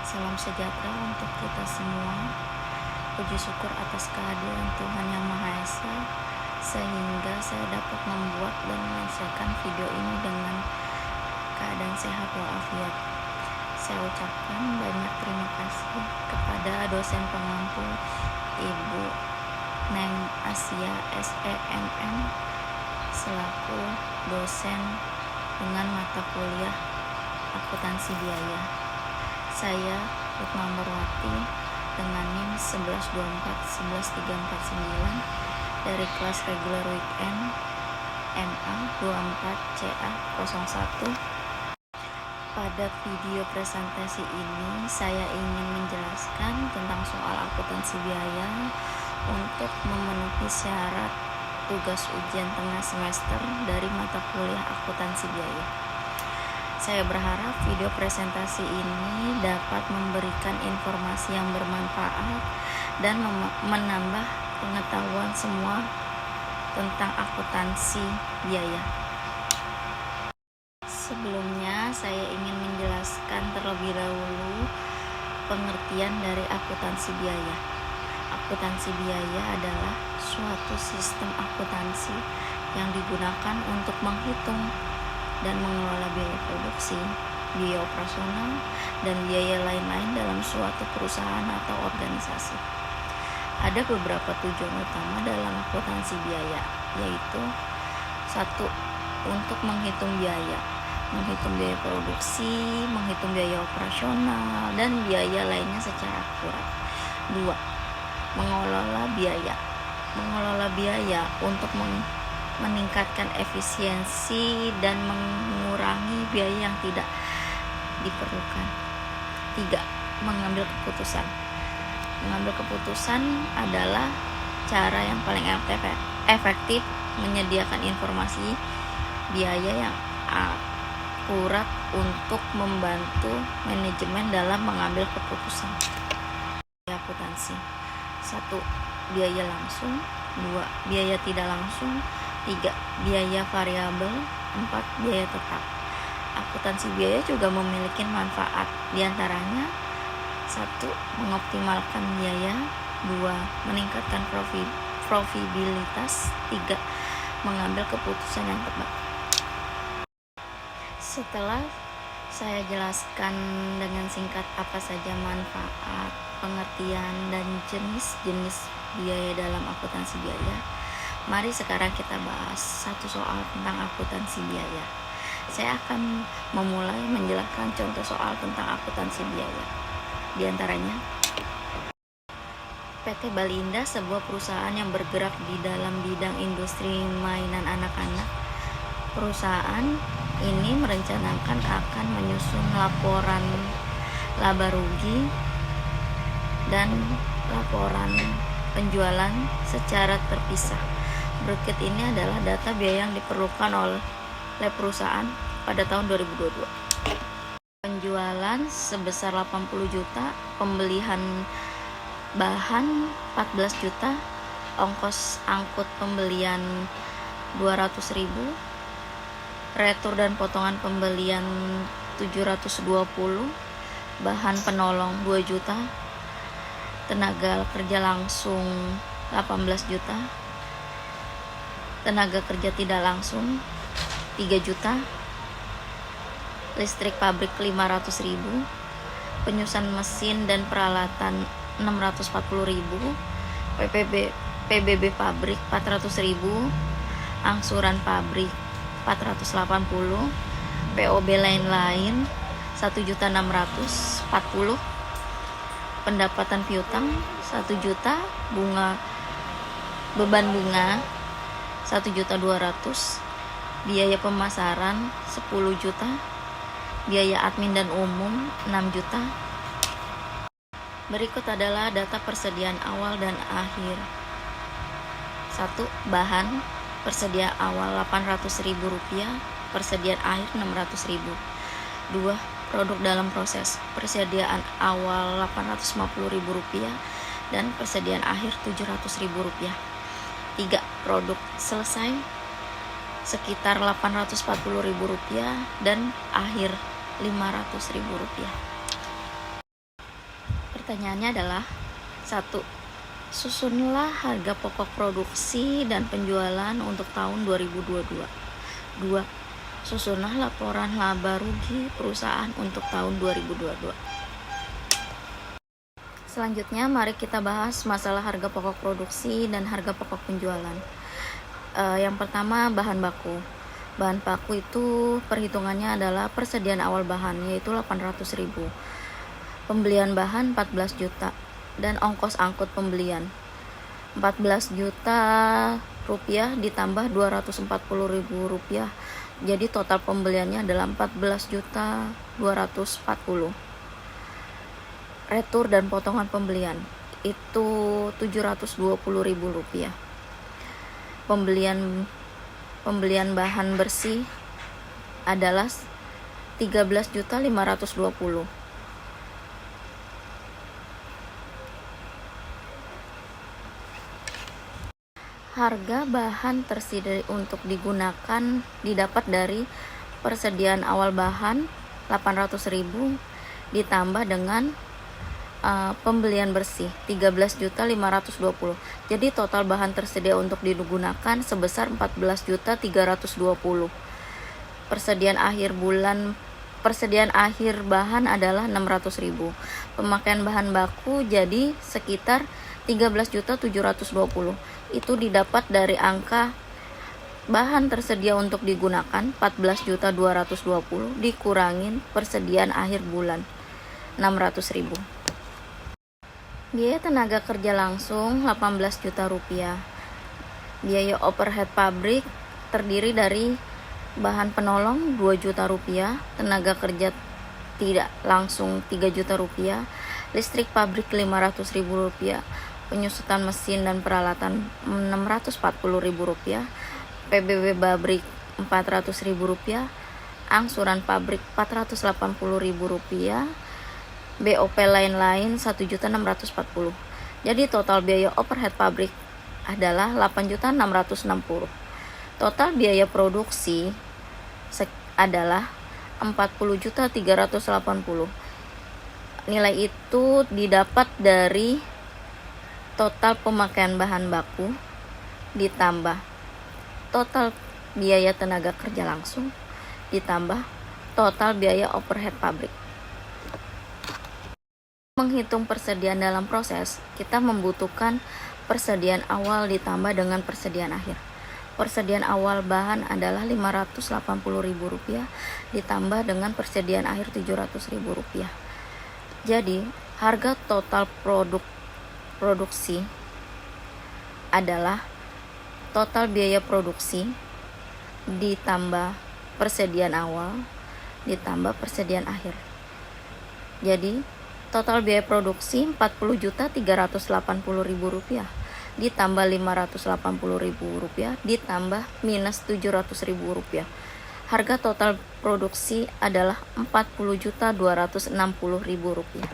Salam sejahtera untuk kita semua. Puji syukur atas kehadiran Tuhan Yang Maha Esa, sehingga saya dapat membuat dan menyelesaikan video ini dengan keadaan sehat walafiat. Saya ucapkan banyak terima kasih kepada dosen pengampu Ibu Neng Asia SEMM selaku dosen dengan mata kuliah akuntansi biaya. Saya Rukma Marwati dengan NIM 1124-11349 dari kelas regular weekend MA 24CA01. Pada video presentasi ini saya ingin menjelaskan tentang soal akuntansi biaya untuk memenuhi syarat tugas ujian tengah semester dari mata kuliah akuntansi biaya. Saya berharap video presentasi ini dapat memberikan informasi yang bermanfaat dan menambah pengetahuan semua tentang akuntansi biaya. Sebelumnya, saya ingin menjelaskan terlebih dahulu pengertian dari akuntansi biaya. Akuntansi biaya adalah suatu sistem akuntansi yang digunakan untuk menghitung dan mengelola biaya produksi, biaya operasional, dan biaya lain-lain dalam suatu perusahaan atau organisasi. Ada beberapa tujuan utama dalam akuntansi biaya, yaitu 1. Untuk menghitung biaya produksi, menghitung biaya operasional, dan biaya lainnya secara akurat. 2. Mengelola biaya untuk meningkatkan efisiensi dan mengurangi biaya yang tidak diperlukan. 3. Mengambil keputusan adalah cara yang paling efektif menyediakan informasi biaya yang akurat untuk membantu manajemen dalam mengambil keputusan. Akuntansi: 1. Biaya langsung. 2. Biaya tidak langsung. 3. Biaya variabel. 4. Biaya tetap. Akuntansi biaya juga memiliki manfaat, diantaranya 1. Mengoptimalkan biaya. 2. Meningkatkan profitabilitas. 3. Mengambil keputusan yang tepat. Setelah saya jelaskan dengan singkat apa saja manfaat, pengertian, dan jenis-jenis biaya dalam akuntansi biaya, mari sekarang kita bahas satu soal tentang akuntansi biaya. Saya akan memulai menjelaskan contoh soal tentang akuntansi biaya. Di antaranya, PT Bali Indah, sebuah perusahaan yang bergerak di dalam bidang industri mainan anak-anak. Perusahaan ini merencanakan akan menyusun laporan laba rugi dan laporan penjualan secara terpisah. Berikut ini adalah data biaya yang diperlukan oleh perusahaan pada tahun 2022. Penjualan sebesar 80 juta, pembelian bahan 14 juta, ongkos angkut pembelian 200.000, retur dan potongan pembelian 720, bahan penolong 2 juta, tenaga kerja langsung 18 juta, tenaga kerja tidak langsung 3 juta, listrik pabrik 500.000, penyusun mesin dan peralatan 640.000, PBB pabrik 400.000, angsuran pabrik 480, POB lain-lain 1.640, pendapatan piutang 1 juta, beban bunga 1.200.000, biaya pemasaran 10 juta, biaya admin dan umum 6 juta. Berikut adalah data persediaan awal dan akhir. 1. Bahan persediaan awal Rp800.000, persediaan akhir Rp600.000. 2. Produk dalam proses, persediaan awal Rp850.000 dan persediaan akhir Rp700.000. 3. Produk selesai sekitar Rp840.000 dan akhir Rp500.000. Pertanyaannya adalah 1. Susunlah harga pokok produksi dan penjualan untuk tahun 2022. 2. Susunlah laporan laba rugi perusahaan untuk tahun 2022. Selanjutnya mari kita bahas masalah harga pokok produksi dan harga pokok penjualan. Yang pertama, bahan baku. Bahan baku itu perhitungannya adalah persediaan awal bahan, yaitu 800.000. Pembelian bahan 14 juta dan ongkos angkut pembelian 14 juta rupiah ditambah 240.000 rupiah. Jadi total pembeliannya adalah 14 juta 240. Retur dan potongan pembelian itu 720.000 rupiah. Pembelian bahan bersih adalah 13 juta 520. Harga bahan tersedia untuk digunakan didapat dari persediaan awal bahan 800.000 ditambah dengan pembelian bersih 13.520. Jadi total bahan tersedia untuk digunakan sebesar 14.320. Persediaan akhir bahan adalah 600.000. Pemakaian bahan baku jadi sekitar 13.720. Itu didapat dari angka bahan tersedia untuk digunakan 14.220 dikurangin persediaan akhir bulan 600.000. Biaya tenaga kerja langsung 18 juta rupiah. Biaya overhead pabrik terdiri dari bahan penolong 2 juta rupiah, tenaga kerja tidak langsung 3 juta rupiah, listrik pabrik 500.000 rupiah, penyusutan mesin dan peralatan 640.000 rupiah, PBB pabrik 400.000 rupiah, angsuran pabrik 480.000 rupiah, BOP lain-lain 1.640. Jadi total biaya overhead pabrik adalah 8.660. Total biaya produksi adalah 40.380. Nilai itu didapat dari total pemakaian bahan baku ditambah total biaya tenaga kerja langsung ditambah total biaya overhead pabrik. Menghitung persediaan dalam proses, kita membutuhkan persediaan awal ditambah dengan persediaan akhir. Persediaan awal bahan adalah 580.000 rupiah ditambah dengan persediaan akhir 700.000 rupiah. Jadi harga total produksi adalah total biaya produksi ditambah persediaan awal ditambah persediaan akhir. Jadi total biaya produksi 40.380.000 rupiah ditambah 580.000 rupiah ditambah minus 700.000 rupiah. Harga total produksi adalah 40.260.000 rupiah.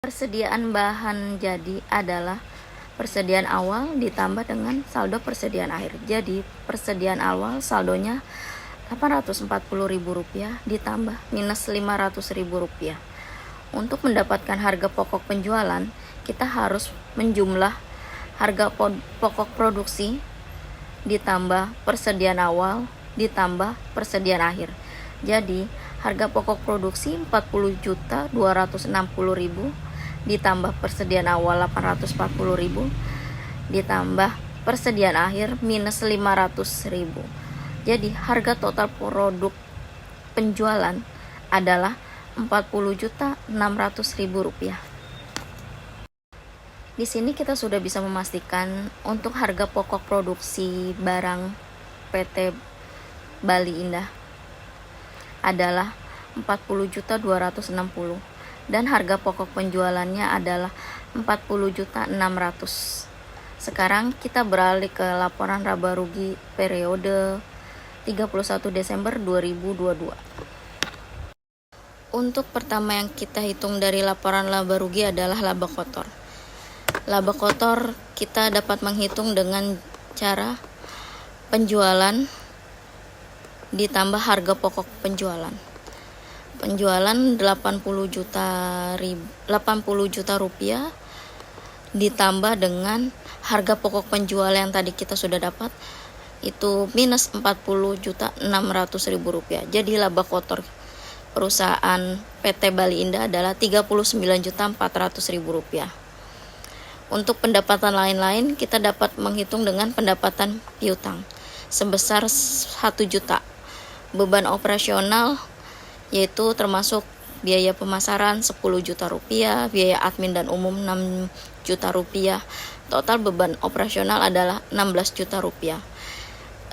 Persediaan bahan jadi adalah persediaan awal ditambah dengan saldo persediaan akhir. Jadi persediaan awal saldonya 840.000 rupiah ditambah minus 500.000 rupiah. Untuk mendapatkan harga pokok penjualan, kita harus menjumlah harga pokok produksi ditambah persediaan awal ditambah persediaan akhir. Jadi harga pokok produksi 40.260.000 ditambah persediaan awal 840.000 ditambah persediaan akhir minus 500.000. Jadi harga total produk penjualan adalah 40.600.000 rupiah. Di sini kita sudah bisa memastikan untuk harga pokok produksi barang PT Bali Indah adalah 40.260 dan harga pokok penjualannya adalah 40.600. Sekarang kita beralih ke laporan laba rugi periode 31 Desember 2022. Untuk pertama yang kita hitung dari laporan laba rugi adalah laba kotor. Laba kotor kita dapat menghitung dengan cara penjualan ditambah harga pokok penjualan. penjualan 80 juta rupiah ditambah dengan harga pokok penjual yang tadi kita sudah dapat itu minus 40.600.000 rupiah. Jadi laba kotor perusahaan PT Bali Indah adalah 39.400.000 rupiah. Untuk pendapatan lain-lain kita dapat menghitung dengan pendapatan piutang sebesar 1 juta. Beban operasional yaitu termasuk biaya pemasaran 10 juta rupiah, biaya admin dan umum 6 juta rupiah. Total beban operasional adalah 16 juta rupiah.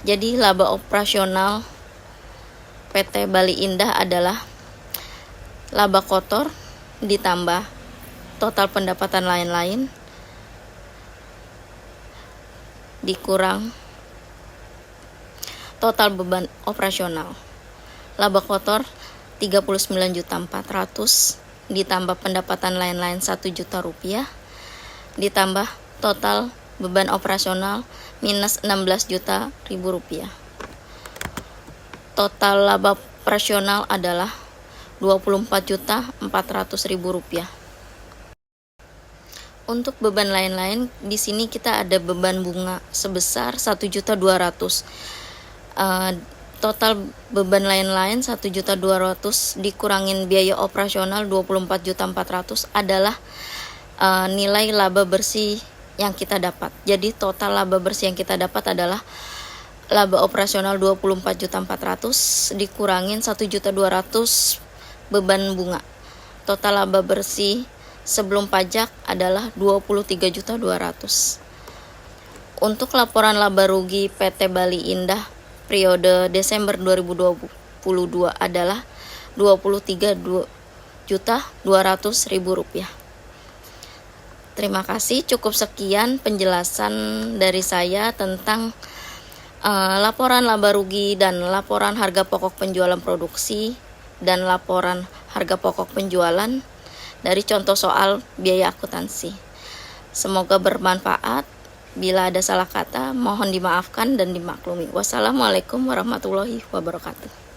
Jadi laba operasional PT Bali Indah adalah laba kotor ditambah total pendapatan lain-lain dikurang total beban operasional. Laba kotor 39.400.000 ditambah pendapatan lain-lain 1 juta rupiah ditambah total beban operasional minus 16 juta rupiah. Total laba operasional adalah 24.400.000 rupiah. Untuk beban lain-lain di sini kita ada beban bunga sebesar 1.200.000. Total beban lain-lain 1.200.000 dikurangin biaya operasional 24.400.000 adalah nilai laba bersih yang kita dapat. Jadi total laba bersih yang kita dapat adalah laba operasional 24.400.000 dikurangin 1.200.000 beban bunga. Total laba bersih sebelum pajak adalah 23.200.000. Untuk laporan laba rugi PT Bali Indah periode Desember 2022 adalah 23.200.000 rupiah. Terima kasih, cukup sekian penjelasan dari saya tentang laporan laba rugi dan laporan harga pokok penjualan produksi dan laporan harga pokok penjualan dari contoh soal biaya akuntansi. Semoga bermanfaat. Bila ada salah kata, mohon dimaafkan dan dimaklumi. Wassalamualaikum warahmatullahi wabarakatuh.